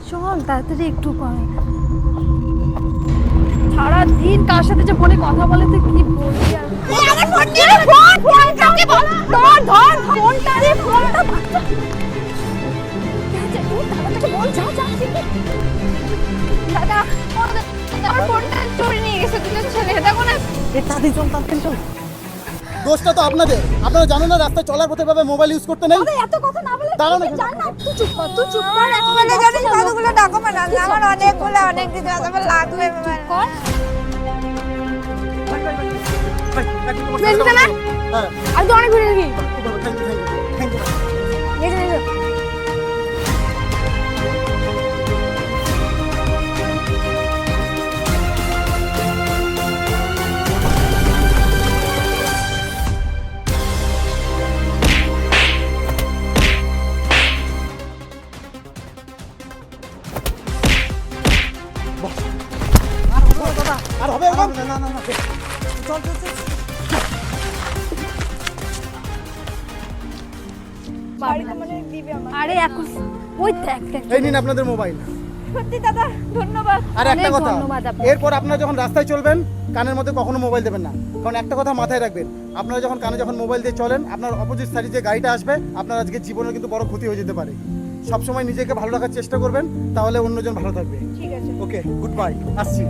চল তাড়াতাড়ি একটু কর। সারাদিন কার সাথে যে ফোনে কথা বলে তুই কি বলবি আর। আমার ফোন দিয়ে ফোন কাকে বল, ধর ধর ফোনটা রে, ফোনটা বাচ্চা। বল যা যা। দাদা আমার ফোনটা চুরি নিয়ে গেছে, তুই ছেলে দেখো না। তাড়াতাড়ি চল, তাড়াতাড়ি চল। দোষটা তো আপনাদের, আপনারা জানেন না রাস্তায় চলার পথে ভাবে মোবাইল ইউজ করতে নেই। এত কথা না বলে দাঁড়ান তুই জান না, তুই চুপ কর, তুই চুপ কর। মানে জানিস কতগুলো ডকুমেন্ট আছে আমার, অনেক দিন আমার লাগবে। কর হ্যাঁ, আমি তো অনেক ঘুরে দেখি। Thank you. আর হবে এরকম? না না না, চল চল চল। আরে এখন ওই দেখ দেখ। এই নিন আপনাদের মোবাইল। সত্যি দাদা ধন্যবাদ। আর একটা অনেক কথা, ধন্যবাদ আপনাকে। এরপর আপনারা যখন রাস্তায় চলবেন কানের মধ্যে কখনো মোবাইল দেবেন না। কারণ একটা কথা মাথায় রাখবেন, আপনারা যখন কানে যখন মোবাইল দিয়ে চলেন, আপনার অপোজিট সাইডে যে গাড়িটা আসবে, আপনার আজকে জীবনের কিন্তু বড় ক্ষতি হয়ে যেতে পারে। সবসময় নিজেকে ভালো রাখার চেষ্টা করবেন, তাহলে অন্যজন ভালো থাকবে। ঠিক আছে। ওকে, গুড বাই, আসছি।